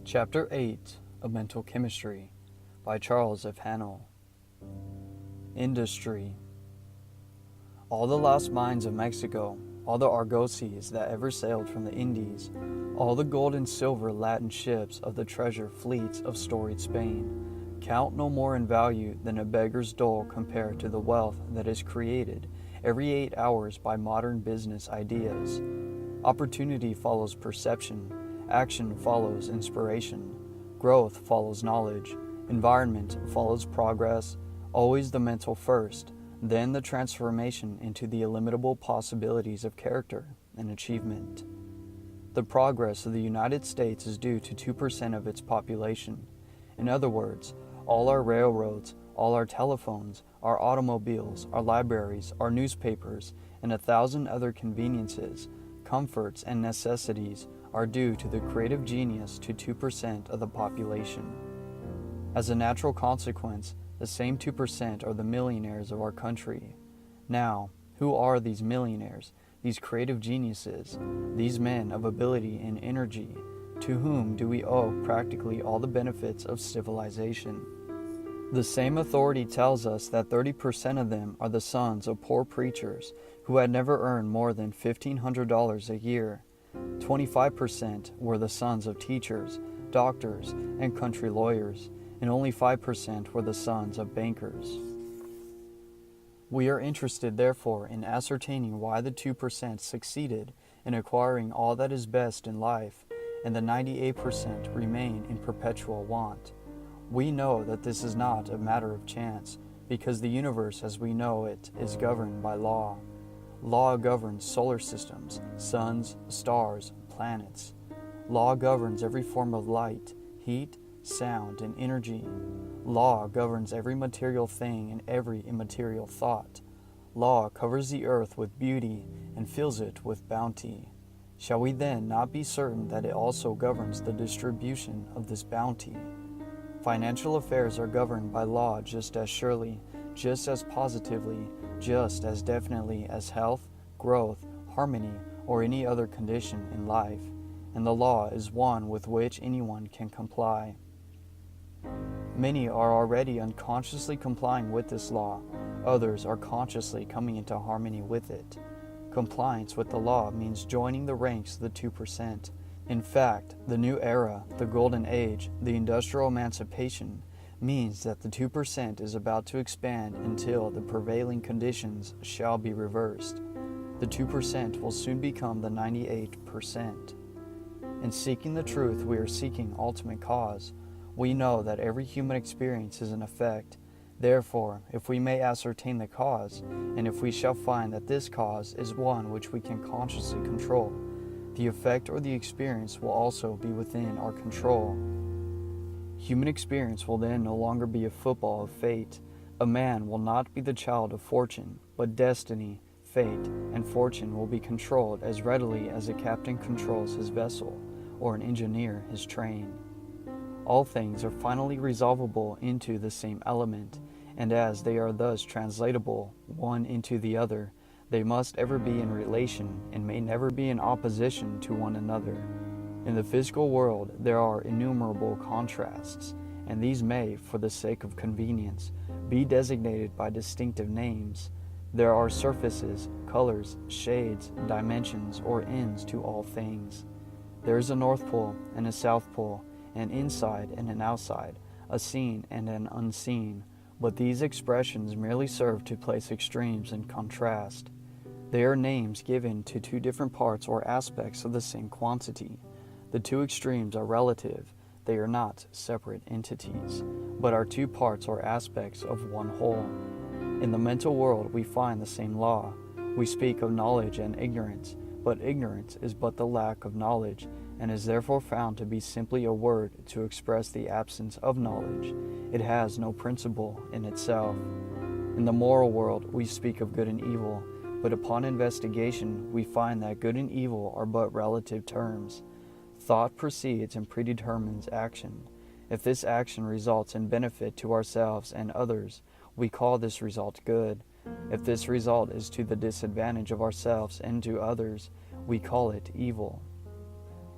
Chapter 8 of Mental Chemistry by Charles F. Haanel. Industry. All the lost mines of Mexico, all the argosies that ever sailed from the Indies, all the gold and silver Latin ships of the treasure fleets of storied Spain, count no more in value than a beggar's dole compared to the wealth that is created every 8 hours by modern business ideas. Opportunity follows perception. Action follows inspiration. Growth follows knowledge. Environment follows progress. Always the mental first, then the transformation into the illimitable possibilities of character and achievement. The progress of the United States is due to 2% of its population. In other words, all our railroads, all our telephones, our automobiles, our libraries, our newspapers, and 1,000 other conveniences, comforts, and necessities are due to the creative genius to 2% of the population. As a natural consequence, the same 2% are the millionaires of our country. Now, who are these millionaires, these creative geniuses, these men of ability and energy? To whom do we owe practically all the benefits of civilization? The same authority tells us that 30% of them are the sons of poor preachers who had never earned more than $1,500 a year. 25% were the sons of teachers, doctors, and country lawyers, and only 5% were the sons of bankers. We are interested, therefore, in ascertaining why the 2% succeeded in acquiring all that is best in life, and the 98% remain in perpetual want. We know that this is not a matter of chance, because the universe as we know it is governed by law. Law governs solar systems, suns, stars, planets. Law governs every form of light, heat, sound, and energy. Law governs every material thing and every immaterial thought. Law covers the earth with beauty and fills it with bounty. Shall we then not be certain that it also governs the distribution of this bounty? Financial affairs are governed by law just as surely, just as positively, just as definitely as health, growth, harmony, or any other condition in life, and the law is one with which anyone can comply. Many are already unconsciously complying with this law, others are consciously coming into harmony with it. Compliance with the law means joining the ranks of the 2%. In fact, the new era, the golden age, the industrial emancipation, means that the 2% is about to expand until the prevailing conditions shall be reversed. The 2% will soon become the 98%. In seeking the truth, we are seeking ultimate cause. We know that every human experience is an effect. Therefore, if we may ascertain the cause, and if we shall find that this cause is one which we can consciously control, the effect or the experience will also be within our control. Human experience will then no longer be a football of fate. A man will not be the child of fortune, but destiny, fate, and fortune will be controlled as readily as a captain controls his vessel, or an engineer his train. All things are finally resolvable into the same element, and as they are thus translatable one into the other, they must ever be in relation and may never be in opposition to one another. In the physical world, there are innumerable contrasts, and these may, for the sake of convenience, be designated by distinctive names. There are surfaces, colors, shades, dimensions, or ends to all things. There is a North Pole and a South Pole, an inside and an outside, a seen and an unseen, but these expressions merely serve to place extremes in contrast. They are names given to two different parts or aspects of the same quantity. The two extremes are relative. They are not separate entities, but are two parts or aspects of one whole. In the mental world, we find the same law. We speak of knowledge and ignorance, but ignorance is but the lack of knowledge, and is therefore found to be simply a word to express the absence of knowledge. It has no principle in itself. In the moral world, we speak of good and evil, but upon investigation, we find that good and evil are but relative terms. Thought precedes and predetermines action. If this action results in benefit to ourselves and others, we call this result good. If this result is to the disadvantage of ourselves and to others, we call it evil.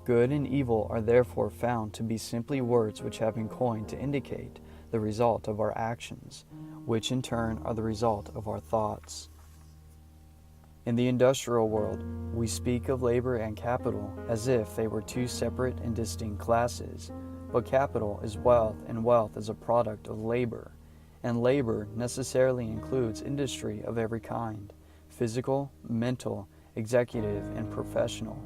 Good and evil are therefore found to be simply words which have been coined to indicate the result of our actions, which in turn are the result of our thoughts. In the industrial world, we speak of labor and capital as if they were two separate and distinct classes, but capital is wealth and wealth is a product of labor, and labor necessarily includes industry of every kind, physical, mental, executive, and professional.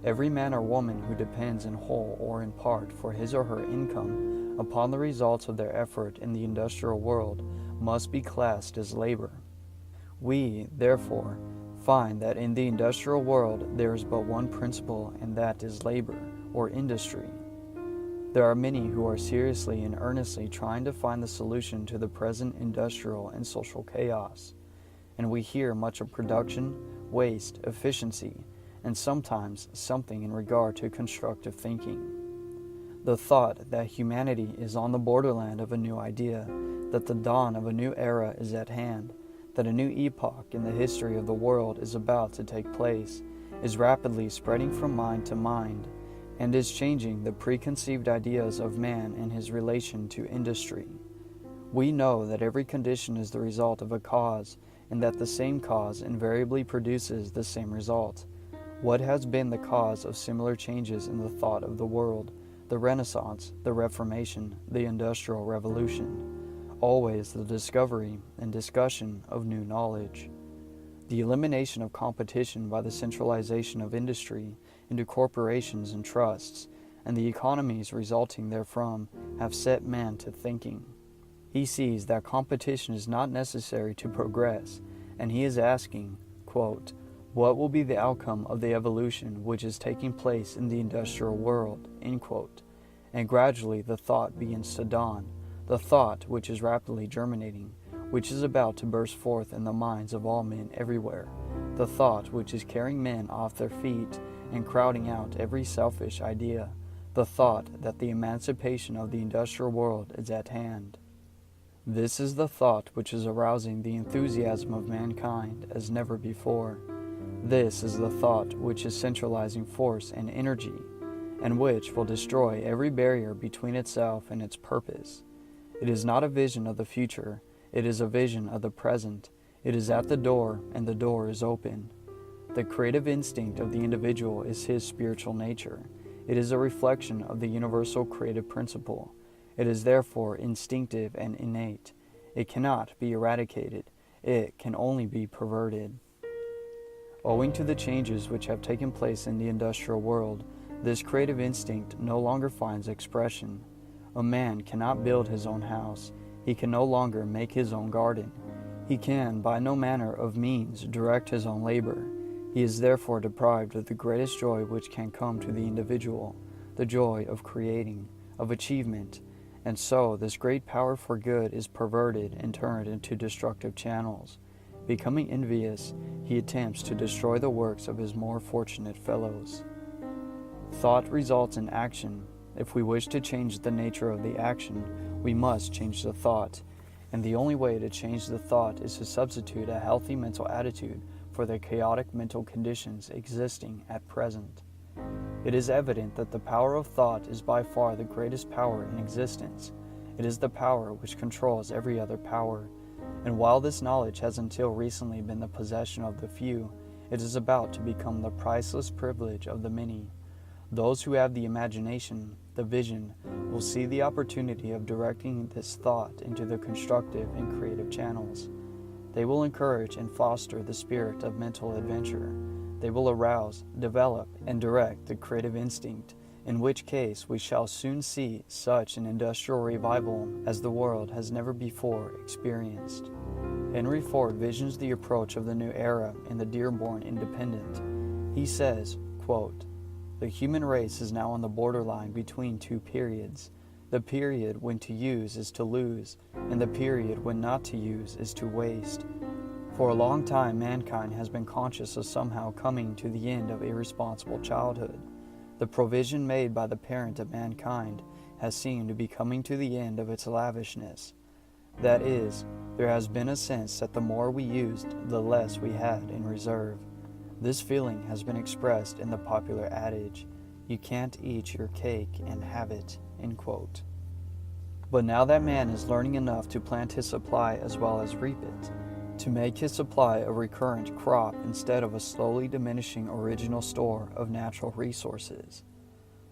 Every man or woman who depends in whole or in part for his or her income upon the results of their effort in the industrial world must be classed as labor. We, therefore, find that in the industrial world there is but one principle, and that is labor, or industry. There are many who are seriously and earnestly trying to find the solution to the present industrial and social chaos, and we hear much of production, waste, efficiency, and sometimes something in regard to constructive thinking. The thought that humanity is on the borderland of a new idea, that the dawn of a new era is at hand, that a new epoch in the history of the world is about to take place, is rapidly spreading from mind to mind, and is changing the preconceived ideas of man and his relation to industry. We know that every condition is the result of a cause, and that the same cause invariably produces the same result. What has been the cause of similar changes in the thought of the world, the Renaissance, the Reformation, the Industrial Revolution? Always the discovery and discussion of new knowledge. The elimination of competition by the centralization of industry into corporations and trusts, and the economies resulting therefrom, have set man to thinking. He sees that competition is not necessary to progress, and he is asking, quote, what will be the outcome of the evolution which is taking place in the industrial world, end quote. And gradually the thought begins to dawn, the thought which is rapidly germinating, which is about to burst forth in the minds of all men everywhere, the thought which is carrying men off their feet and crowding out every selfish idea, the thought that the emancipation of the industrial world is at hand. This is the thought which is arousing the enthusiasm of mankind as never before. This is the thought which is centralizing force and energy, and which will destroy every barrier between itself and its purpose. It is not a vision of the future, it is a vision of the present. It is at the door, and the door is open. The creative instinct of the individual is his spiritual nature. It is a reflection of the universal creative principle. It is therefore instinctive and innate. It cannot be eradicated. It can only be perverted. Owing to the changes which have taken place in the industrial world, this creative instinct no longer finds expression. A man cannot build his own house. He can no longer make his own garden. He can by no manner of means direct his own labor. He is therefore deprived of the greatest joy which can come to the individual, the joy of creating, of achievement, and so this great power for good is perverted and turned into destructive channels. Becoming envious, he attempts to destroy the works of his more fortunate fellows. Thought results in action. If we wish to change the nature of the action, we must change the thought, and the only way to change the thought is to substitute a healthy mental attitude for the chaotic mental conditions existing at present. It is evident that the power of thought is by far the greatest power in existence. It is the power which controls every other power, and while this knowledge has until recently been the possession of the few, it is about to become the priceless privilege of the many. Those who have the imagination, the vision, will see the opportunity of directing this thought into the constructive and creative channels. They will encourage and foster the spirit of mental adventure. They will arouse, develop, and direct the creative instinct, in which case we shall soon see such an industrial revival as the world has never before experienced. Henry Ford visions the approach of the new era in the Dearborn Independent. He says, quote, "The human race is now on the borderline between two periods. The period when to use is to lose, and the period when not to use is to waste. For a long time, mankind has been conscious of somehow coming to the end of irresponsible childhood. The provision made by the parent of mankind has seemed to be coming to the end of its lavishness. That is, there has been a sense that the more we used, the less we had in reserve. This feeling has been expressed in the popular adage, You can't eat your cake and have it." End quote. But now that man is learning enough to plant his supply as well as reap it, to make his supply a recurrent crop instead of a slowly diminishing original store of natural resources.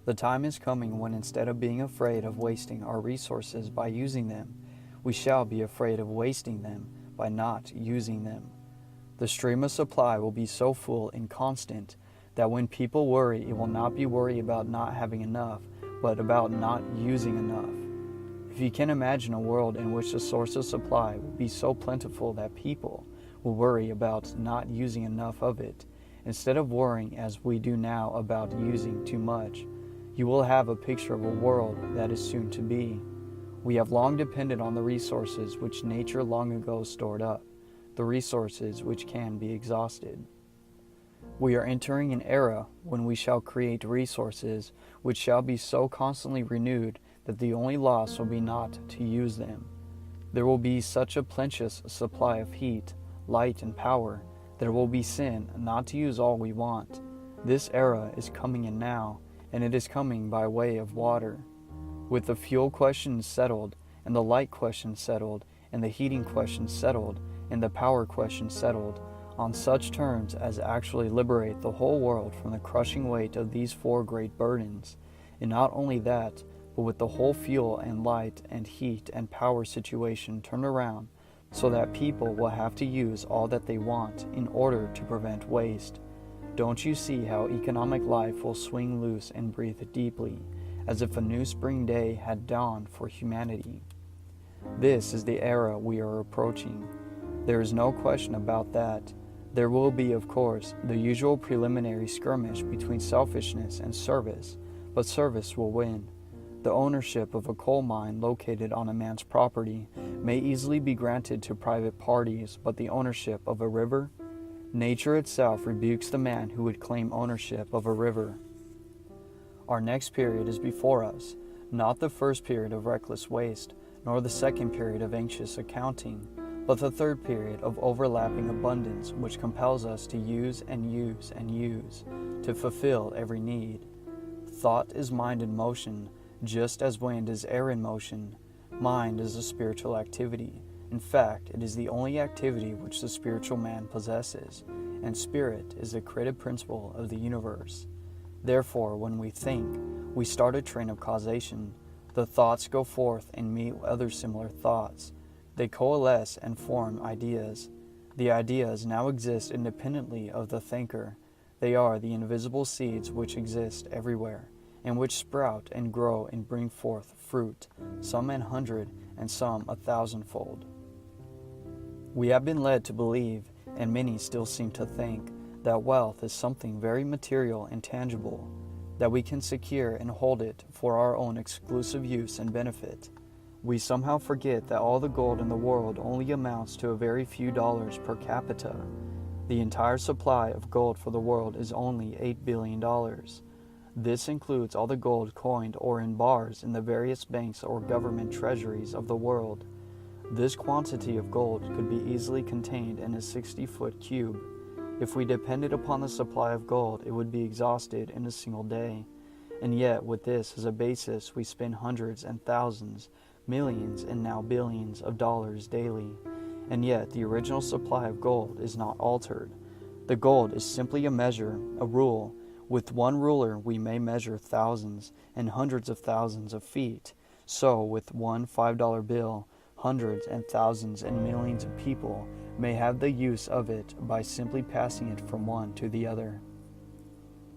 The time is coming when instead of being afraid of wasting our resources by using them, we shall be afraid of wasting them by not using them. The stream of supply will be so full and constant that when people worry, it will not be worry about not having enough, but about not using enough. If you can imagine a world in which the source of supply will be so plentiful that people will worry about not using enough of it, instead of worrying as we do now about using too much, you will have a picture of a world that is soon to be. We have long depended on the resources which nature long ago stored up, the resources which can be exhausted. We are entering an era when we shall create resources which shall be so constantly renewed that the only loss will be not to use them. There will be such a plenteous supply of heat, light, and power that it will be sin not to use all we want. This era is coming in now, and it is coming by way of water. With the fuel question settled, and the light question settled, and the heating question settled, and the power question settled, on such terms as actually liberate the whole world from the crushing weight of these four great burdens, and not only that, but with the whole fuel and light and heat and power situation turned around so that people will have to use all that they want in order to prevent waste. Don't you see how economic life will swing loose and breathe deeply, as if a new spring day had dawned for humanity? This is the era we are approaching. There is no question about that. There will be, of course, the usual preliminary skirmish between selfishness and service, but service will win. The ownership of a coal mine located on a man's property may easily be granted to private parties, but the ownership of a river? Nature itself rebukes the man who would claim ownership of a river. Our next period is before us, not the first period of reckless waste, nor the second period of anxious accounting, but the third period of overlapping abundance which compels us to use and use and use, to fulfill every need. Thought is mind in motion, just as wind is air in motion. Mind is a spiritual activity. In fact, it is the only activity which the spiritual man possesses, and spirit is the creative principle of the universe. Therefore, when we think, we start a train of causation. The thoughts go forth and meet other similar thoughts. They coalesce and form ideas. The ideas now exist independently of the thinker. They are the invisible seeds which exist everywhere, and which sprout and grow and bring forth fruit, some 100 and some 1,000-fold. We have been led to believe, and many still seem to think, that wealth is something very material and tangible, that we can secure and hold it for our own exclusive use and benefit. We somehow forget that all the gold in the world only amounts to a very few dollars per capita. The entire supply of gold for the world is only $8 billion. This includes all the gold coined or in bars in the various banks or government treasuries of the world. This quantity of gold could be easily contained in a 60-foot cube. If we depended upon the supply of gold, it would be exhausted in a single day. And yet, with this as a basis, we spend hundreds and thousands, millions, and now billions of dollars daily. And yet, the original supply of gold is not altered. The gold is simply a measure, a rule. With one ruler we may measure thousands and hundreds of thousands of feet. So with one $5 bill, hundreds and thousands and millions of people may have the use of it by simply passing it from one to the other.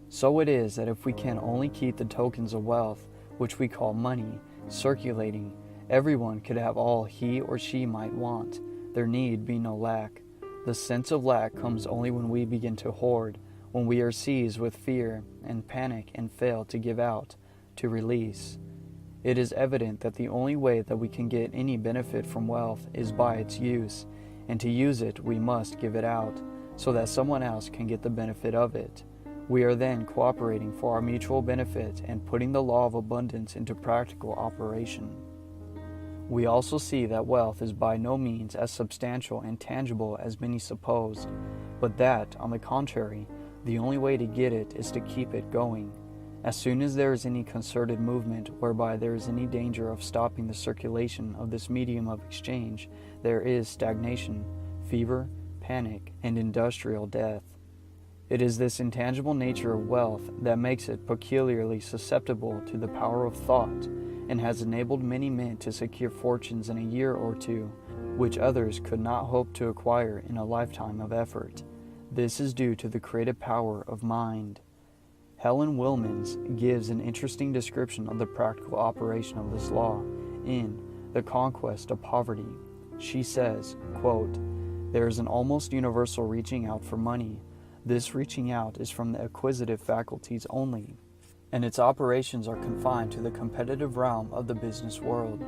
So it is that if we can only keep the tokens of wealth, which we call money, circulating, everyone could have all he or she might want. There need be no lack. The sense of lack comes only when we begin to hoard, when we are seized with fear and panic and fail to give out, to release. It is evident that the only way that we can get any benefit from wealth is by its use, and to use it we must give it out, so that someone else can get the benefit of it. We are then cooperating for our mutual benefit and putting the law of abundance into practical operation. We also see that wealth is by no means as substantial and tangible as many suppose, but that, on the contrary, the only way to get it is to keep it going. As soon as there is any concerted movement whereby there is any danger of stopping the circulation of this medium of exchange, there is stagnation, fever, panic, and industrial death. It is this intangible nature of wealth that makes it peculiarly susceptible to the power of thought, and has enabled many men to secure fortunes in a year or two, which others could not hope to acquire in a lifetime of effort. This is due to the creative power of mind. Helen Wilmans gives an interesting description of the practical operation of this law in The Conquest of Poverty. She says, quote, "There is an almost universal reaching out for money. This reaching out is from the acquisitive faculties only, and its operations are confined to the competitive realm of the business world.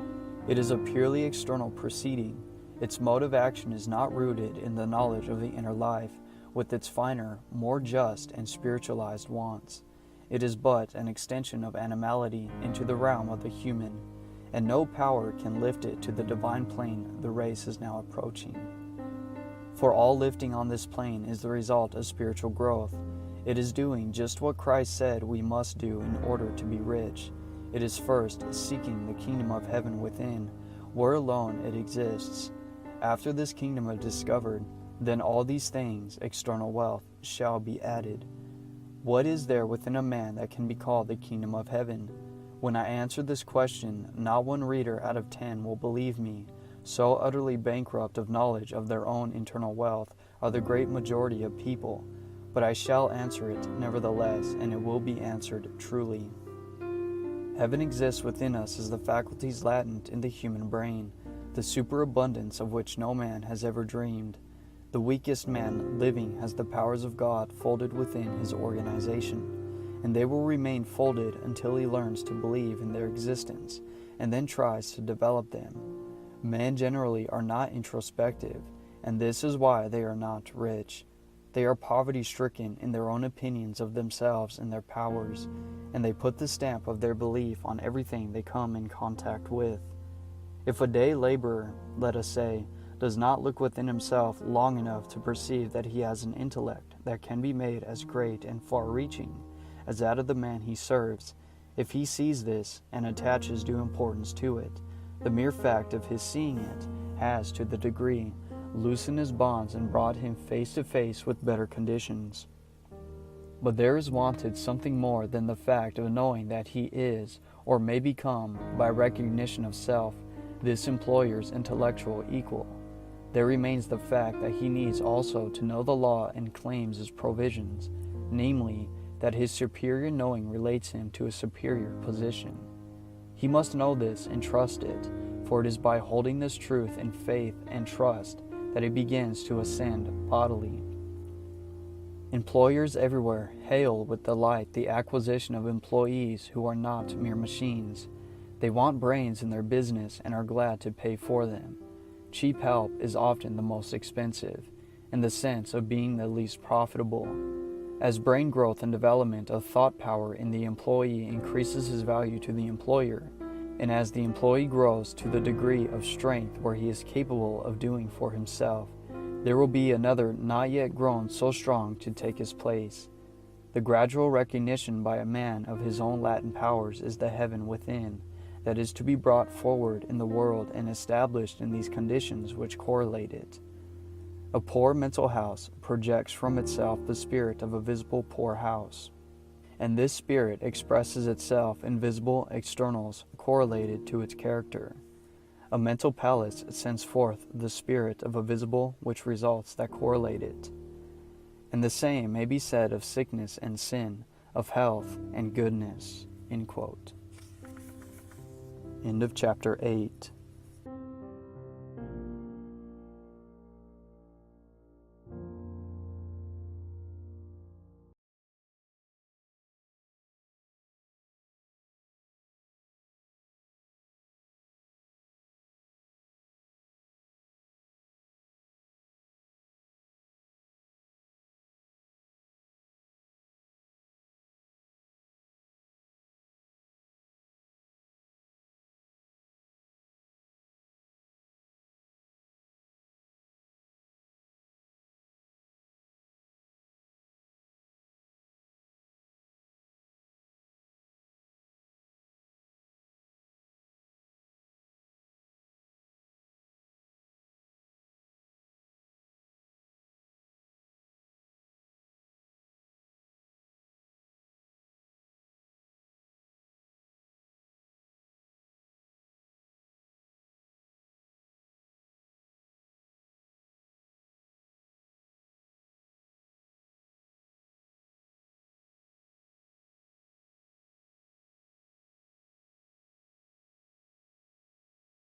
It is a purely external proceeding. Its mode of action is not rooted in the knowledge of the inner life, with its finer, more just and spiritualized wants. It is but an extension of animality into the realm of the human, and no power can lift it to the divine plane the race is now approaching. For all lifting on this plane is the result of spiritual growth. It is doing just what Christ said we must do in order to be rich. It is first seeking the kingdom of heaven within, where alone it exists. After this kingdom is discovered, then all these things, external wealth, shall be added. What is there within a man that can be called the kingdom of heaven? When I answer this question, not one reader out of 10 will believe me. So utterly bankrupt of knowledge of their own internal wealth are the great majority of people. But I shall answer it nevertheless, and it will be answered truly. Heaven exists within us as the faculties latent in the human brain, the superabundance of which no man has ever dreamed. The weakest man living has the powers of God folded within his organization, and they will remain folded until he learns to believe in their existence, and then tries to develop them. Men generally are not introspective, and this is why they are not rich. They are poverty-stricken in their own opinions of themselves and their powers, and they put the stamp of their belief on everything they come in contact with. If a day laborer, let us say, does not look within himself long enough to perceive that he has an intellect that can be made as great and far-reaching as that of the man he serves, if he sees this and attaches due importance to it, the mere fact of his seeing it has, to the degree, loosened his bonds and brought him face to face with better conditions. But there is wanted something more than the fact of knowing that he is, or may become, by recognition of self, this employer's intellectual equal. There remains the fact that he needs also to know the law and claims its provisions, namely, that his superior knowing relates him to a superior position. He must know this and trust it, for it is by holding this truth in faith and trust that he begins to ascend bodily. Employers everywhere hail with delight the acquisition of employees who are not mere machines. They want brains in their business and are glad to pay for them. Cheap help is often the most expensive, in the sense of being the least profitable. As brain growth and development of thought power in the employee increases his value to the employer, and as the employee grows to the degree of strength where he is capable of doing for himself, there will be another not yet grown so strong to take his place. The gradual recognition by a man of his own latent powers is the heaven within, that is to be brought forward in the world and established in these conditions which correlate it. A poor mental house projects from itself the spirit of a visible poor house, and this spirit expresses itself in visible externals correlated to its character. A mental palace sends forth the spirit of a visible which results that correlate it. And the same may be said of sickness and sin, of health and goodness." End quote. End of chapter 8.